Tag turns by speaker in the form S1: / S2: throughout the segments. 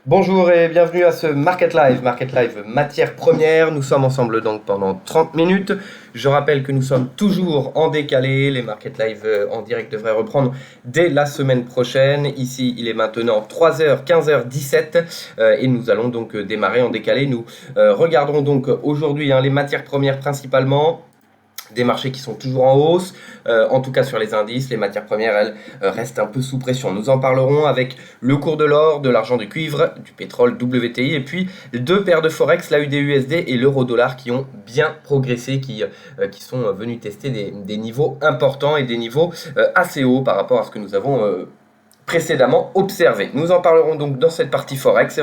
S1: Bonjour et bienvenue à ce Market Live matière première. Nous sommes ensemble donc pendant 30 minutes. Je rappelle que nous sommes toujours en décalé. Les Market Live en direct devraient reprendre dès la semaine prochaine. Ici, il est maintenant 3h, 15h17 et nous allons donc démarrer en décalé. Nous regarderons donc aujourd'hui les matières premières principalement. Des marchés qui sont toujours en hausse, en tout cas sur les indices, les matières premières, elles, restent un peu sous pression. Nous en parlerons avec le cours de l'or, de l'argent du cuivre, du pétrole WTI, et puis deux paires de forex, la USD et l'euro-dollar, qui ont bien progressé, qui sont venus tester des niveaux importants et des niveaux assez hauts par rapport à ce que nous avons précédemment observé. Nous en parlerons donc dans cette partie forex.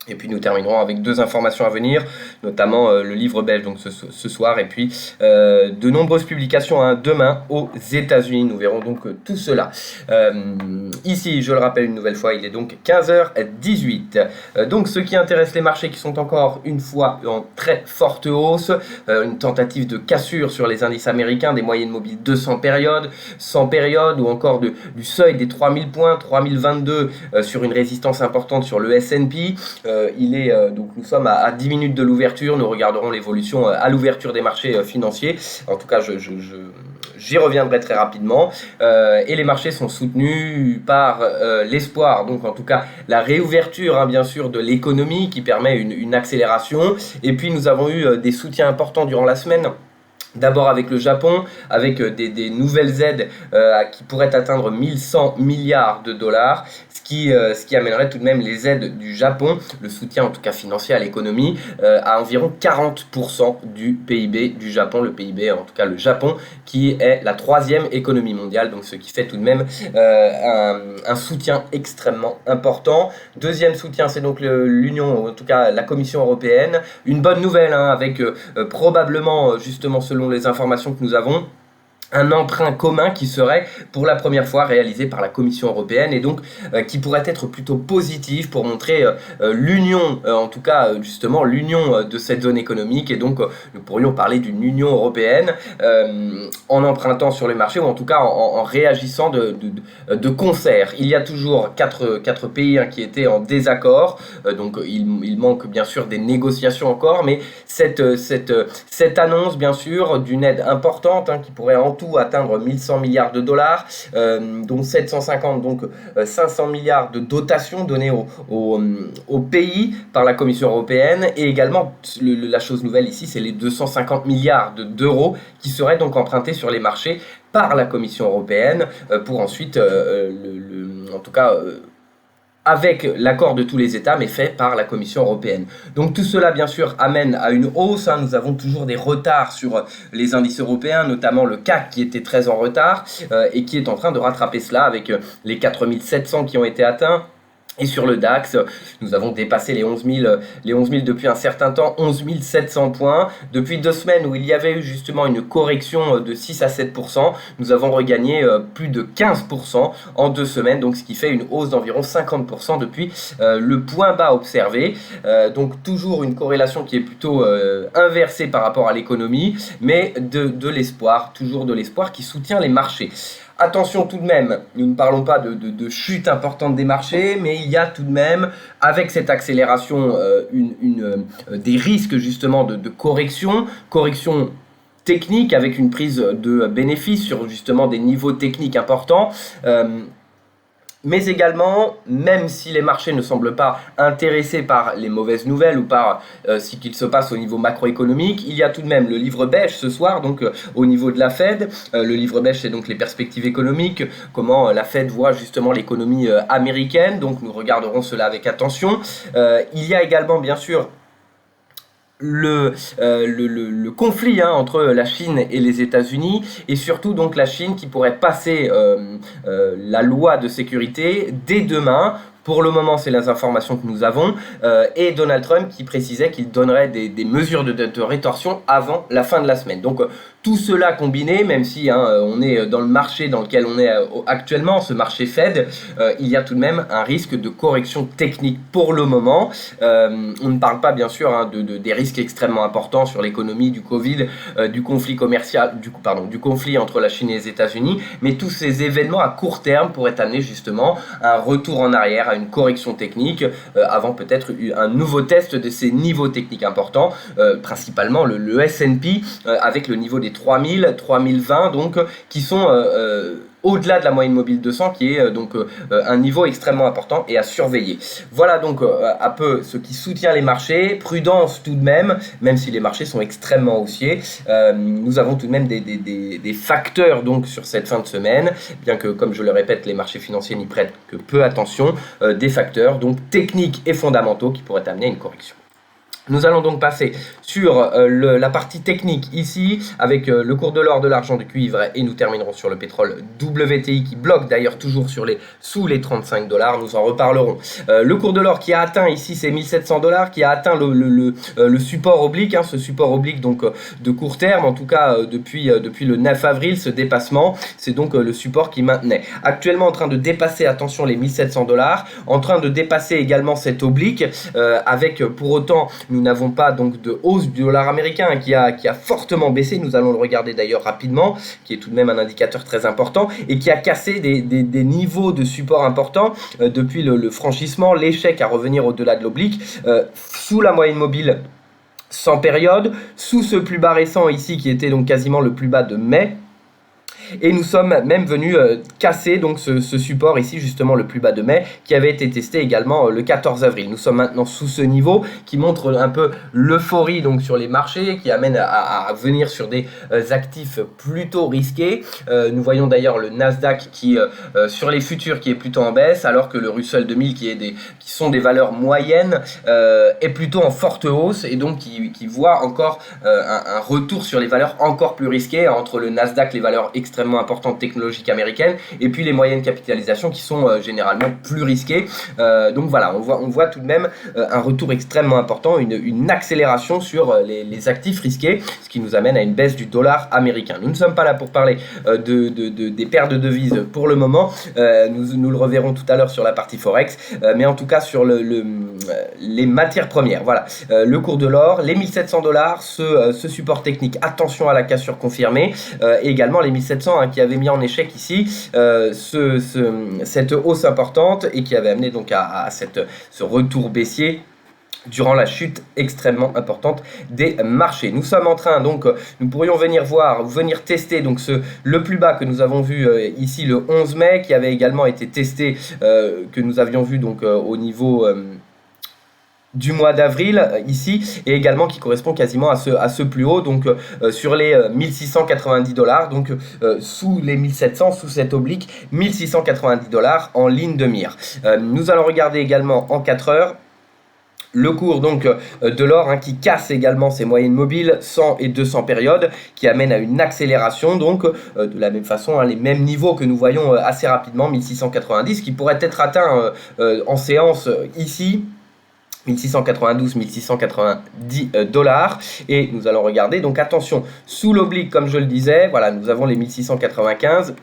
S1: Et puis nous terminerons avec deux informations à venir, notamment le livre belge donc ce soir, et puis de nombreuses publications demain aux États-Unis. Nous verrons donc tout cela. Ici, je le rappelle une nouvelle fois, il est donc 15h18. Donc ce qui intéresse les marchés qui sont encore une fois en très forte hausse, une tentative de cassure sur les indices américains, des moyennes mobiles 200 périodes, 100 périodes, ou encore du seuil des 3000 points, 3022 sur une résistance importante sur le S&P. Donc nous sommes à 10 minutes de l'ouverture. Nous regarderons l'évolution à l'ouverture des marchés financiers. En tout cas, j'y reviendrai très rapidement. Et les marchés sont soutenus par l'espoir, donc en tout cas la réouverture bien sûr de l'économie qui permet une accélération. Et puis nous avons eu des soutiens importants durant la semaine. D'abord avec le Japon, avec des nouvelles aides qui pourraient atteindre 1100 milliards de dollars, ce qui amènerait tout de même les aides du Japon, le soutien en tout cas financier à l'économie, à environ 40% du PIB du Japon, le PIB en tout cas le Japon, qui est la troisième économie mondiale, donc ce qui fait tout de même un soutien extrêmement important. Deuxième soutien, c'est donc l'Union, ou en tout cas la Commission européenne. Une bonne nouvelle avec probablement justement selon les informations que nous avons, un emprunt commun qui serait pour la première fois réalisé par la Commission européenne et donc qui pourrait être plutôt positif pour montrer l'union, en tout cas justement l'union de cette zone économique, et donc nous pourrions parler d'une Union européenne en empruntant sur les marchés, ou en tout cas en réagissant de concert. Il y a toujours quatre pays qui étaient en désaccord, donc il manque bien sûr des négociations encore, mais cette annonce bien sûr d'une aide importante qui pourrait en tout atteindre 1100 milliards de dollars, dont 750, donc 500 milliards de dotations données aux pays par la Commission européenne, et également la chose nouvelle ici, c'est les 250 milliards d'euros qui seraient donc empruntés sur les marchés par la Commission européenne pour ensuite, en tout cas avec l'accord de tous les États, mais fait par la Commission européenne. Donc tout cela, bien sûr, amène à une hausse. Nous avons toujours des retards sur les indices européens, notamment le CAC qui était très en retard et qui est en train de rattraper cela avec les 4700 qui ont été atteints. Et sur le DAX, nous avons dépassé les 11 000 depuis un certain temps, 11 700 points. Depuis 2 semaines où il y avait eu justement une correction de 6 à 7%, nous avons regagné plus de 15% en 2 semaines, donc ce qui fait une hausse d'environ 50% depuis le point bas observé. Donc toujours une corrélation qui est plutôt inversée par rapport à l'économie, mais de l'espoir, toujours de l'espoir qui soutient les marchés. Attention tout de même, nous ne parlons pas de chute importante des marchés, mais il y a tout de même, avec cette accélération, des risques justement de correction technique, avec une prise de bénéfices sur justement des niveaux techniques importants. Mais également, même si les marchés ne semblent pas intéressés par les mauvaises nouvelles ou par ce qu'il se passe au niveau macroéconomique, il y a tout de même le livre belge ce soir, donc au niveau de la Fed. Le livre belge, c'est donc les perspectives économiques, comment la Fed voit justement l'économie américaine, donc nous regarderons cela avec attention. Il y a également, bien sûr, le conflit entre la Chine et les États-Unis, et surtout donc la Chine qui pourrait passer la loi de sécurité dès demain. Pour le moment, c'est les informations que nous avons, et Donald Trump qui précisait qu'il donnerait des mesures de rétorsion avant la fin de la semaine. Donc Tout cela combiné, même si on est dans le marché dans lequel on est actuellement, ce marché Fed, il y a tout de même un risque de correction technique pour le moment. On ne parle pas bien sûr des risques extrêmement importants sur l'économie, du Covid, du conflit commercial, du conflit entre la Chine et les États-Unis, mais tous ces événements à court terme pourraient amener justement un retour en arrière, à une correction technique, avant peut-être un nouveau test de ces niveaux techniques importants, principalement le S&P avec le niveau des 3000, 3020 donc, qui sont au-delà de la moyenne mobile 200 qui est un niveau extrêmement important et à surveiller. Voilà donc un peu ce qui soutient les marchés. Prudence tout de même si les marchés sont extrêmement haussiers. Nous avons tout de même des facteurs donc sur cette fin de semaine, bien que comme je le répète les marchés financiers n'y prêtent que peu attention, des facteurs donc techniques et fondamentaux qui pourraient amener à une correction. Nous allons donc passer sur la partie technique ici avec le cours de l'or, de l'argent, du cuivre et nous terminerons sur le pétrole WTI qui bloque d'ailleurs toujours sous les 35 $. Nous en reparlerons. Le cours de l'or qui a atteint ici ces 1700 $, qui a atteint le support oblique, ce support oblique donc de court terme, en tout cas depuis le 9 avril, ce dépassement, c'est donc le support qui maintenait. Actuellement en train de dépasser, attention, les 1700 $, en train de dépasser également cette oblique avec pour autant nous n'avons pas donc de hausse du dollar américain qui a fortement baissé, nous allons le regarder d'ailleurs rapidement, qui est tout de même un indicateur très important et qui a cassé des niveaux de support importants depuis le franchissement, l'échec à revenir au-delà de l'oblique, sous la moyenne mobile 100 périodes, sous ce plus bas récent ici qui était donc quasiment le plus bas de mai. Et nous sommes même venus casser donc ce support ici, justement le plus bas de mai, qui avait été testé également le 14 avril. Nous sommes maintenant sous ce niveau qui montre un peu l'euphorie donc sur les marchés, qui amène à venir sur des actifs plutôt risqués. Nous voyons d'ailleurs le Nasdaq qui sur les futurs qui est plutôt en baisse, alors que le Russell 2000 qui sont des valeurs moyennes est plutôt en forte hausse et donc qui voit encore un retour sur les valeurs encore plus risquées, entre le Nasdaq, les valeurs extrêmement importantes technologiques américaines, et puis les moyennes capitalisations qui sont généralement plus risquées. Donc voilà, on voit tout de même un retour extrêmement important, une accélération sur les actifs risqués, ce qui nous amène à une baisse du dollar américain. Nous ne sommes pas là pour parler des paires de devises pour le moment, nous le reverrons tout à l'heure sur la partie Forex, mais en tout cas sur les matières premières. Voilà, le cours de l'or, les 1700 $, ce support technique, attention à la cassure confirmée, et également les 1700 qui avait mis en échec ici cette hausse importante et qui avait amené donc à ce retour baissier durant la chute extrêmement importante des marchés. Nous sommes en train donc, nous pourrions venir tester donc le plus bas que nous avons vu ici le 11 mai, qui avait également été testé, que nous avions vu donc au niveau du mois d'avril ici, et également qui correspond quasiment à ce plus haut, donc sur les 1690 $, donc sous les 1700, sous cette oblique, 1690 $ en ligne de mire. Nous allons regarder également en 4 heures le cours donc de l'or qui casse également ses moyennes mobiles 100 et 200 périodes, qui amène à une accélération donc de la même façon, les mêmes niveaux que nous voyons assez rapidement, 1690, qui pourrait être atteint en séance ici, 1692, 1690 $, et nous allons regarder, donc attention, sous l'oblique comme je le disais, voilà, nous avons les 1695,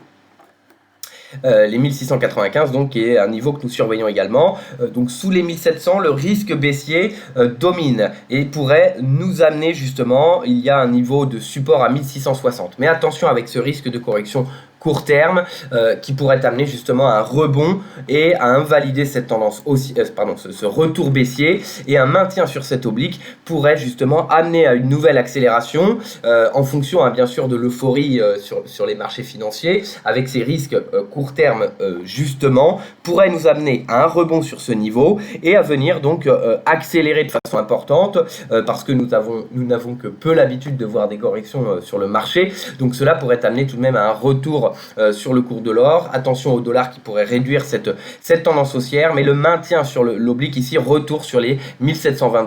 S1: les 1695 donc, qui est un niveau que nous surveillons également, donc sous les 1700 le risque baissier domine et pourrait nous amener justement, il y a un niveau de support à 1660, mais attention avec ce risque de correction court terme qui pourrait amener justement à un rebond et à invalider cette tendance aussi, ce retour baissier, et un maintien sur cette oblique pourrait justement amener à une nouvelle accélération en fonction bien sûr de l'euphorie sur les marchés financiers, avec ces risques court terme justement, pourrait nous amener à un rebond sur ce niveau et à venir donc accélérer de façon importante parce que nous n'avons que peu l'habitude de voir des corrections sur le marché, donc cela pourrait amener tout de même à un retour sur le cours de l'or. Attention au dollar qui pourrait réduire cette tendance haussière, mais le maintien sur l'oblique ici, retour sur les 1720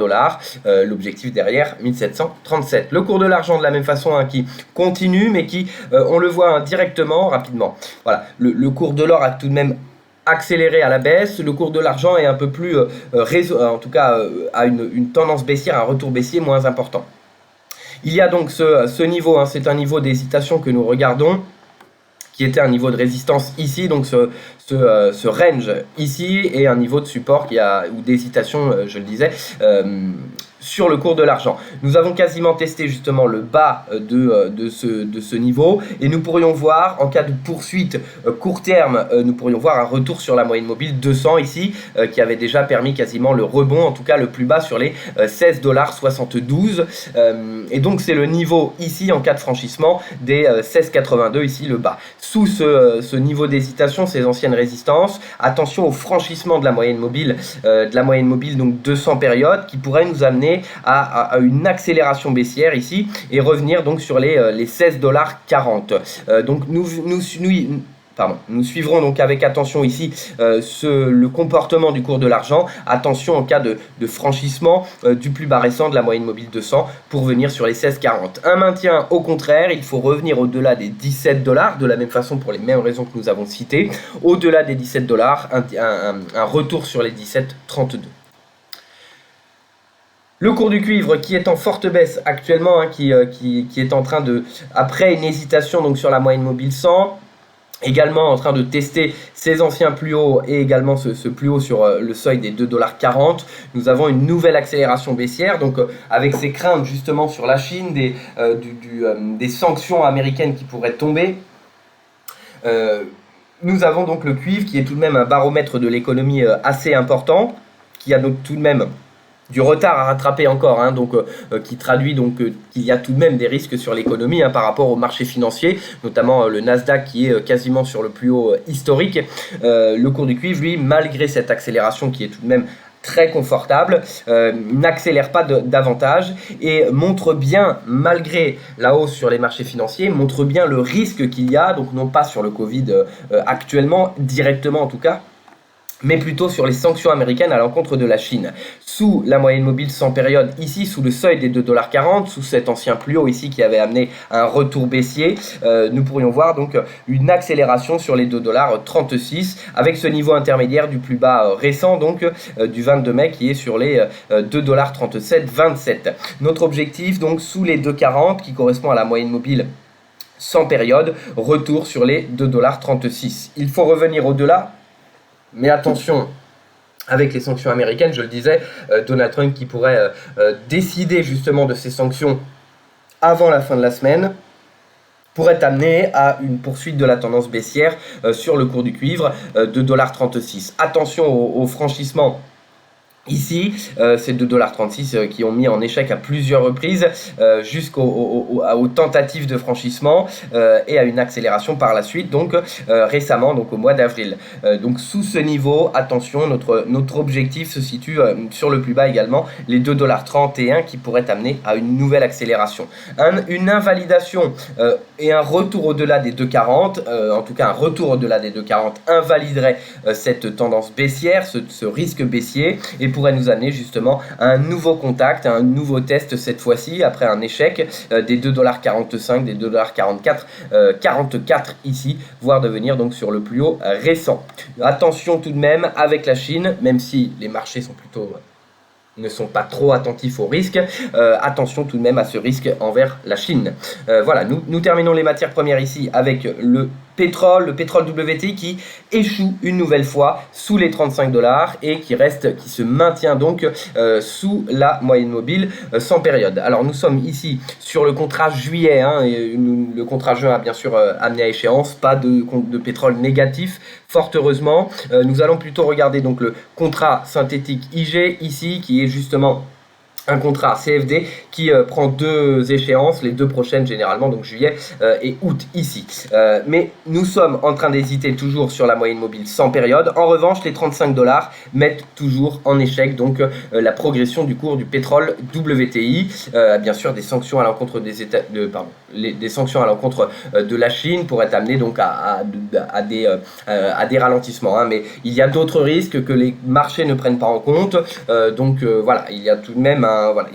S1: $, l'objectif derrière 1737. Le cours de l'argent de la même façon qui continue, mais qui on le voit directement, rapidement. Voilà, le cours de l'or a tout de même accéléré à la baisse, le cours de l'argent est un peu plus en tout cas a une tendance baissière, un retour baissier moins important. Il y a donc ce niveau, hein, c'est un niveau d'hésitation que nous regardons, qui était un niveau de résistance ici, donc ce range ici, et un niveau de support ou d'hésitation, je le disais, sur le cours de l'argent. Nous avons quasiment testé justement le bas de ce niveau, et nous pourrions voir, en cas de poursuite court terme, nous pourrions voir un retour sur la moyenne mobile 200 ici, qui avait déjà permis quasiment le rebond, en tout cas le plus bas sur les 16,72 $. Et donc c'est le niveau ici, en cas de franchissement, des 16,82 ici le bas. Sous ce niveau d'hésitation, ces anciennes résistances, attention au franchissement de la moyenne mobile, donc 200 périodes, qui pourrait nous amener à une accélération baissière ici et revenir donc sur les 16,40 $. Donc nous suivrons donc avec attention ici le comportement du cours de l'argent. Attention en cas de franchissement du plus bas récent de la moyenne mobile 200 pour venir sur les 16,40. Un maintien, au contraire, il faut revenir au-delà des 17 $, de la même façon pour les mêmes raisons que nous avons citées. Au-delà des 17 $, un retour sur les 17,32. Le cours du cuivre qui est en forte baisse actuellement, hein, qui est en train de, après une hésitation donc sur la moyenne mobile 100, également en train de tester ses anciens plus hauts et également ce plus haut sur le seuil des 2,40 $. Nous avons une nouvelle accélération baissière, donc avec ces craintes justement sur la Chine, des sanctions américaines qui pourraient tomber. Nous avons donc le cuivre qui est tout de même un baromètre de l'économie assez important, qui a donc tout de même du retard à rattraper encore, hein, donc qui traduit donc qu'il y a tout de même des risques sur l'économie, hein, par rapport au marché financier, notamment le Nasdaq qui est quasiment sur le plus haut historique. Le cours du cuivre, lui, malgré cette accélération qui est tout de même très confortable, n'accélère pas davantage et montre bien, malgré la hausse sur les marchés financiers, montre bien le risque qu'il y a, donc non pas sur le Covid actuellement, directement en tout cas, mais plutôt sur les sanctions américaines à l'encontre de la Chine. Sous la moyenne mobile 100 périodes, ici sous le seuil des 2,40 $, sous cet ancien plus haut ici qui avait amené un retour baissier, nous pourrions voir donc une accélération sur les 2,36 $, avec ce niveau intermédiaire du plus bas récent, donc du 22 mai, qui est sur les 2,3727 $. Notre objectif donc sous les 2,40 $, qui correspond à la moyenne mobile 100 périodes, retour sur les 2,36 $. Il faut revenir au-delà. Mais attention, avec les sanctions américaines, je le disais, Donald Trump qui pourrait décider justement de ces sanctions avant la fin de la semaine, pourrait amener à une poursuite de la tendance baissière sur le cours du cuivre de 2,36 $. Attention au franchissement. Ici, c'est 2,36 $ qui ont mis en échec à plusieurs reprises jusqu'aux tentatives de franchissement et à une accélération par la suite, donc récemment, donc au mois d'avril. Donc sous ce niveau, attention, notre objectif se situe sur le plus bas également, les 2,31 $ qui pourraient amener à une nouvelle accélération. Une invalidation et un retour au-delà des 2,40, en tout cas un retour au-delà des 2,40 invaliderait cette tendance baissière, ce risque baissier, et pourrait nous amener justement à un nouveau contact, à un nouveau test cette fois-ci, après un échec des 2,45 $, des 2,44 44 ici, voire devenir donc sur le plus haut récent. Attention tout de même avec la Chine, même si les marchés sont plutôt ne sont pas trop attentifs au risque, attention tout de même à ce risque envers la Chine. Voilà, nous terminons les matières premières ici avec le pétrole WTI qui échoue une nouvelle fois sous les 35 $ et qui se maintient donc sous la moyenne mobile sans période. Alors nous sommes ici sur le contrat juillet, hein, et le contrat juin a bien sûr amené à échéance, pas de pétrole négatif, fort heureusement. Nous allons plutôt regarder donc le contrat synthétique IG ici, qui est justement un contrat CFD qui prend deux échéances, les deux prochaines généralement, donc juillet et août ici. Mais nous sommes en train d'hésiter toujours sur la moyenne mobile sans période. En revanche, les 35 $ mettent toujours en échec donc la progression du cours du pétrole WTI. Bien sûr, des sanctions à l'encontre des sanctions à l'encontre de la Chine pourraient amener donc à des ralentissements. Hein. Mais il y a d'autres risques que les marchés ne prennent pas en compte. Donc voilà, il y a tout de même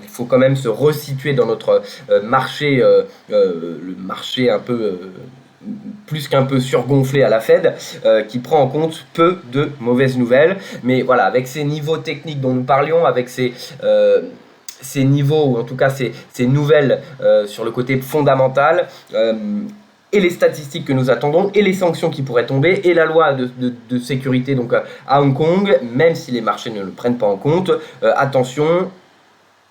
S1: il faut quand même se resituer dans notre marché, le marché un peu plus qu'un peu surgonflé à la Fed, qui prend en compte peu de mauvaises nouvelles. Mais voilà, avec ces niveaux techniques dont nous parlions, avec ces ces niveaux, ou en tout cas ces nouvelles sur le côté fondamental, et les statistiques que nous attendons, et les sanctions qui pourraient tomber, et la loi de sécurité donc à Hong Kong, même si les marchés ne le prennent pas en compte, attention,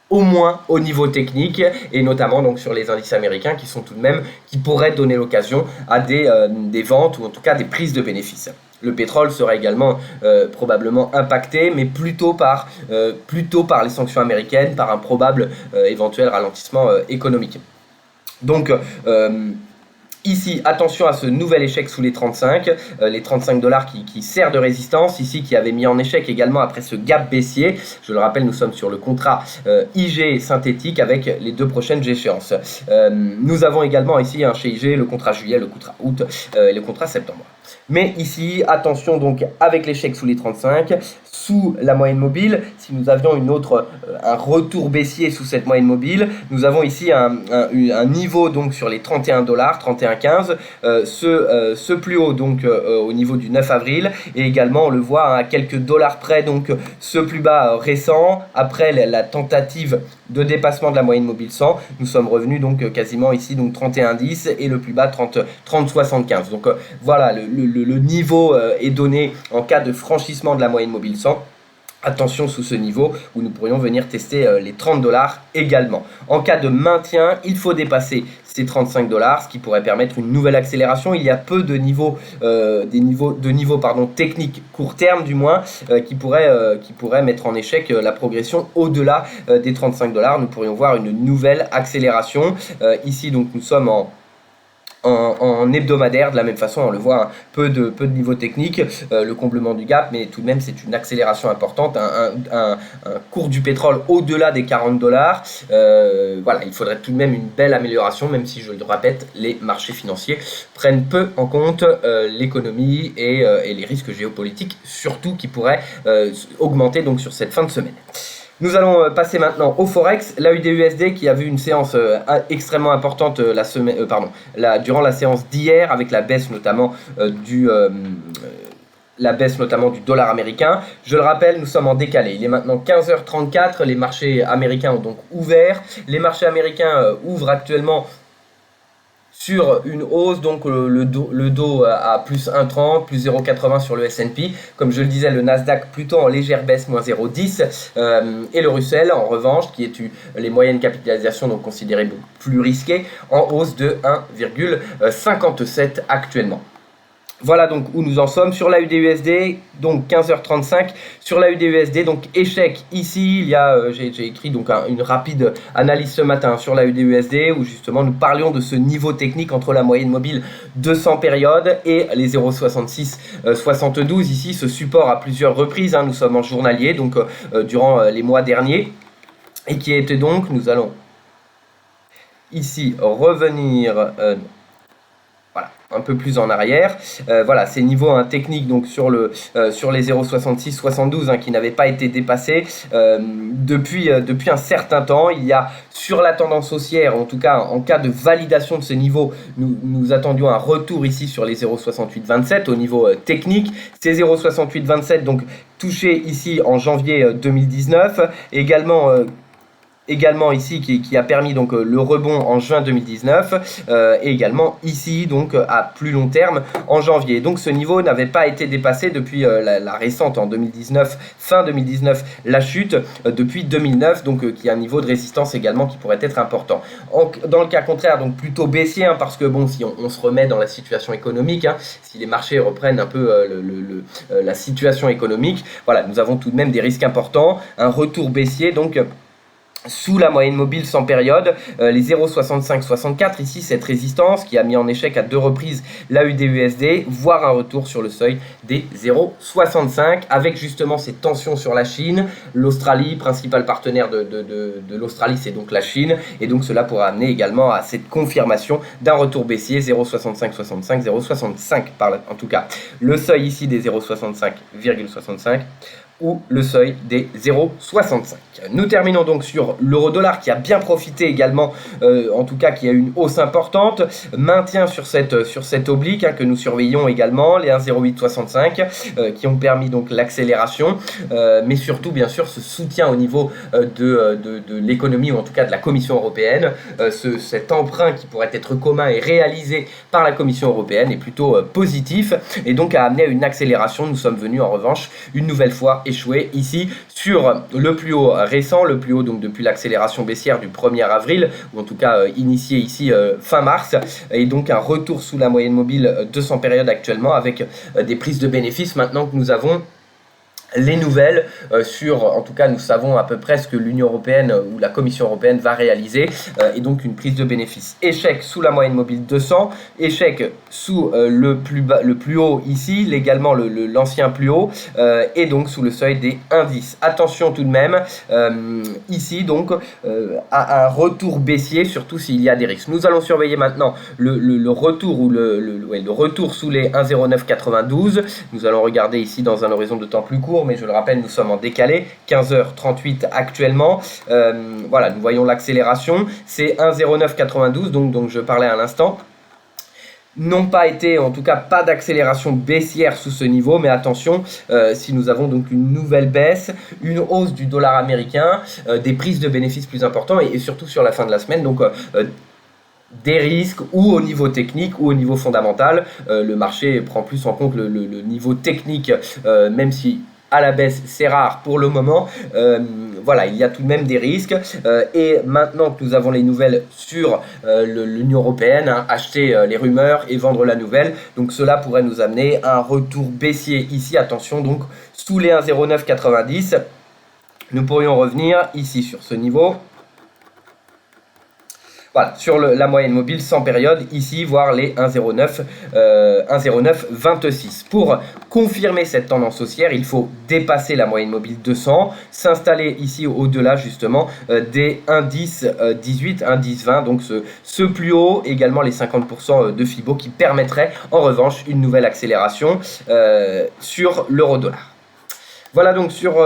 S1: au moins au niveau technique, et notamment donc sur les indices américains qui sont tout de même, qui pourraient donner l'occasion à des ventes, ou en tout cas des prises de bénéfices. Le pétrole sera également probablement impacté, mais plutôt par les sanctions américaines, par un probable éventuel ralentissement économique. Donc, ici, attention à ce nouvel échec sous les 35 $, qui sert de résistance, ici qui avait mis en échec également après ce gap baissier. Je le rappelle, nous sommes sur le contrat IG synthétique avec les 2 prochaines échéances. Nous avons également ici chez IG le contrat juillet, le contrat août et le contrat septembre. Mais ici, attention donc avec l'échec sous les 35, sous la moyenne mobile, si nous avions un retour baissier sous cette moyenne mobile, nous avons ici un niveau donc sur les 31 $, 31,15, ce plus haut donc au niveau du 9 avril, et également on le voit à quelques dollars près, donc ce plus bas récent, après la tentative de dépassement de la moyenne mobile 100, nous sommes revenus donc quasiment ici donc 31,10 et le plus bas 30,75. Donc voilà, le niveau est donné en cas de franchissement de la moyenne mobile 100. Attention sous ce niveau où nous pourrions venir tester les 30 $ également. En cas de maintien, il faut dépasser ces 35 $, ce qui pourrait permettre une nouvelle accélération. Il y a peu de niveaux, techniques court terme du moins, qui pourraient mettre en échec la progression au-delà des 35 $. Nous pourrions voir une nouvelle accélération. Ici donc nous sommes en hebdomadaire, de la même façon on le voit, peu de niveau technique, le comblement du gap, mais tout de même c'est une accélération importante, un cours du pétrole au-delà des 40 $. Voilà, il faudrait tout de même une belle amélioration, même si je le répète, les marchés financiers prennent peu en compte l'économie et les risques géopolitiques, surtout qui pourraient augmenter donc sur cette fin de semaine. Nous allons passer maintenant au Forex, l'AUD-USD qui a vu une séance extrêmement importante durant la séance d'hier, avec la baisse notamment du dollar américain. Je le rappelle, nous sommes en décalé. Il est maintenant 15h34, les marchés américains ont donc ouvert. Les marchés américains ouvrent actuellement sur une hausse, donc le Dow à plus 1,30, plus 0,80 sur le S&P. Comme je le disais, le Nasdaq plutôt en légère baisse, moins 0,10. Et le Russell, en revanche, qui est les moyennes capitalisations donc considérées plus risquées, en hausse de 1,57 actuellement. Voilà donc où nous en sommes sur l'AUD-USD, donc 15h35 sur l'AUD-USD, donc échec ici. J'ai écrit donc une rapide analyse ce matin sur l'AUD-USD où justement nous parlions de ce niveau technique entre la moyenne mobile 200 périodes et les 0,6672 ici, ce support à plusieurs reprises, nous sommes en journalier donc durant les mois derniers, et qui était donc, nous allons ici revenir un peu plus en arrière. Voilà, ces niveaux techniques donc sur les 0,6672 qui n'avaient pas été dépassés depuis un certain temps. Il y a sur la tendance haussière, en tout cas en cas de validation de ces niveaux, nous attendions un retour ici sur les 0,6827 au niveau technique. Ces 0,6827 donc touchés ici en janvier 2019, également ici qui a permis donc le rebond en juin 2019 et également ici donc à plus long terme en janvier. Donc ce niveau n'avait pas été dépassé depuis la récente en 2019, fin 2019, la chute depuis 2009, donc qui a un niveau de résistance également qui pourrait être important. Dans le cas contraire, donc plutôt baissier, parce que bon, si on se remet dans la situation économique, si les marchés reprennent un peu la situation économique, voilà, nous avons tout de même des risques importants, un retour baissier donc sous la moyenne mobile 100 périodes, les 0,6564 ici, cette résistance qui a mis en échec à 2 reprises l'AUD-USD, voire un retour sur le seuil des 0,65 avec justement ces tensions sur la Chine, l'Australie, principal partenaire de l'Australie, c'est donc la Chine, et donc cela pourra amener également à cette confirmation d'un retour baissier 0,6565, 0,65 en tout cas. Le seuil ici des 0,65,65 ou le seuil des 0,65. Nous terminons donc sur l'euro-dollar qui a bien profité également, en tout cas qui a eu une hausse importante, maintien sur cette oblique que nous surveillons également, les 1,0865 qui ont permis donc l'accélération, mais surtout bien sûr ce soutien au niveau de l'économie ou en tout cas de la Commission européenne, cet emprunt qui pourrait être commun et réalisé par la Commission européenne est plutôt positif et donc a amené à une accélération. Nous sommes venus en revanche une nouvelle fois échouer ici sur le plus haut récent, le plus haut donc depuis l'accélération baissière du 1er avril, ou en tout cas initié ici fin mars, et donc un retour sous la moyenne mobile 200 périodes actuellement avec des prises de bénéfices maintenant que nous avons les nouvelles en tout cas nous savons à peu près ce que l'Union européenne ou la Commission européenne va réaliser, et donc une prise de bénéfice. Échec sous la moyenne mobile 200, échec sous le plus haut ici, également l'ancien plus haut, et donc sous le seuil des indices. Attention tout de même ici donc à un retour baissier, surtout s'il y a des risques. Nous allons surveiller maintenant le retour ou le retour sous les 1,0992. Nous allons regarder ici dans un horizon de temps plus court, mais je le rappelle, nous sommes en décalé, 15h38 actuellement. Voilà, nous voyons l'accélération, c'est 1,0992, donc je parlais à l'instant. N'ont pas été, en tout cas pas d'accélération baissière sous ce niveau, mais attention, si nous avons donc une nouvelle baisse, une hausse du dollar américain, des prises de bénéfices plus importantes et surtout sur la fin de la semaine, donc des risques ou au niveau technique ou au niveau fondamental. Le marché prend plus en compte le niveau technique, même si à la baisse c'est rare pour le moment. Voilà, il y a tout de même des risques, et maintenant que nous avons les nouvelles sur l'Union européenne, acheter les rumeurs et vendre la nouvelle, donc cela pourrait nous amener à un retour baissier ici. Attention donc sous les 1,0990, nous pourrions revenir ici sur ce niveau. Voilà, sur la moyenne mobile sans période, ici, voir les 1,0926. Pour confirmer cette tendance haussière, il faut dépasser la moyenne mobile 200, s'installer ici au-delà justement des indices 18, indice 20, donc ce plus haut, également les 50% de Fibo qui permettraient en revanche une nouvelle accélération sur l'euro-dollar. Voilà donc sur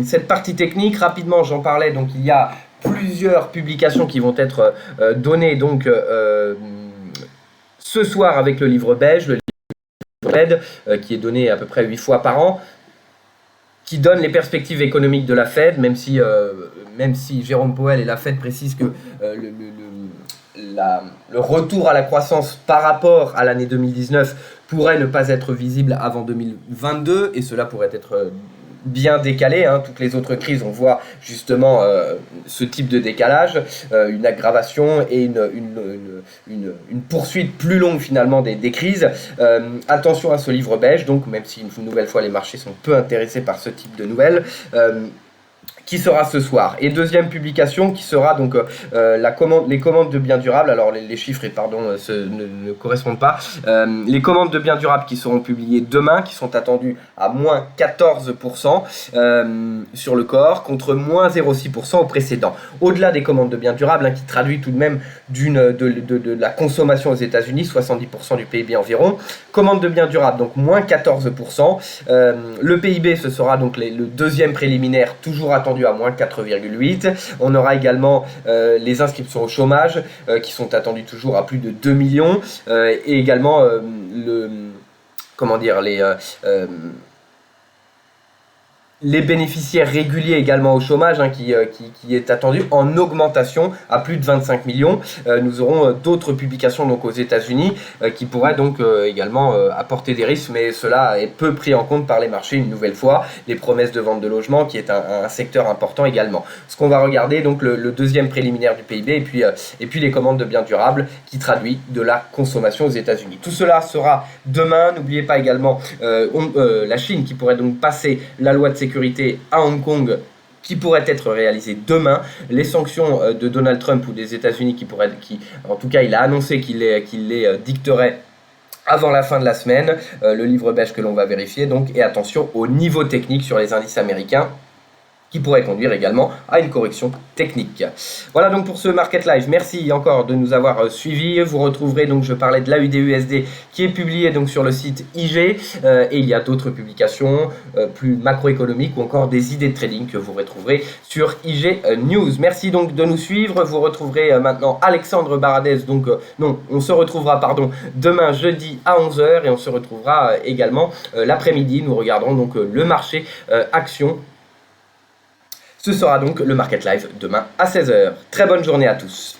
S1: cette partie technique. Rapidement, j'en parlais, donc il y a plusieurs publications qui vont être données donc ce soir avec le livre beige, le livre Fed, qui est donné à peu près 8 fois par an, qui donne les perspectives économiques de la Fed, même si Jérôme Powell et la Fed précisent que le retour à la croissance par rapport à l'année 2019 pourrait ne pas être visible avant 2022, et cela pourrait être bien décalé, toutes les autres crises, on voit justement ce type de décalage, une aggravation et une poursuite plus longue finalement des crises. Attention à ce livre beige, donc même si une nouvelle fois les marchés sont peu intéressés par ce type de nouvelles, qui sera ce soir. Et deuxième publication qui sera donc les commandes de biens durables. Alors les chiffres ne correspondent pas. Les commandes de biens durables qui seront publiées demain, qui sont attendues à moins 14% sur le corps, contre moins 0,6% au précédent. Au-delà des commandes de biens durables, qui traduit tout de même de la consommation aux États-Unis, 70% du PIB environ. Commandes de biens durables, donc moins 14%. Le PIB, ce sera donc le deuxième préliminaire, toujours attendu à moins 4,8. On aura également les inscriptions au chômage qui sont attendues toujours à plus de 2 millions, et également les bénéficiaires réguliers également au chômage, qui est attendu en augmentation à plus de 25 millions. Nous aurons d'autres publications donc aux États-Unis qui pourraient donc également apporter des risques, mais cela est peu pris en compte par les marchés une nouvelle fois. Les promesses de vente de logements qui est un secteur important également. Ce qu'on va regarder donc le deuxième préliminaire du PIB et puis les commandes de biens durables qui traduit de la consommation aux États-Unis. Tout cela sera demain. N'oubliez pas également la Chine qui pourrait donc passer la loi de sécurité à Hong Kong, qui pourrait être réalisée demain, les sanctions de Donald Trump ou des États-Unis en tout cas il a annoncé qu'il les dicterait avant la fin de la semaine, le livre beige que l'on va vérifier donc, et attention au niveau technique sur les indices américains qui pourrait conduire également à une correction technique. Voilà donc pour ce Market Live. Merci encore de nous avoir suivis. Vous retrouverez donc, je parlais de l'AUD-USD qui est publié donc sur le site IG et il y a d'autres publications plus macroéconomiques ou encore des idées de trading que vous retrouverez sur IG News. Merci donc de nous suivre. Vous retrouverez maintenant Alexandre Baradez. Donc non, on se retrouvera demain jeudi à 11h et on se retrouvera également l'après-midi. Nous regarderons donc le marché action. Ce sera donc le Market Live demain à 16h. Très bonne journée à tous.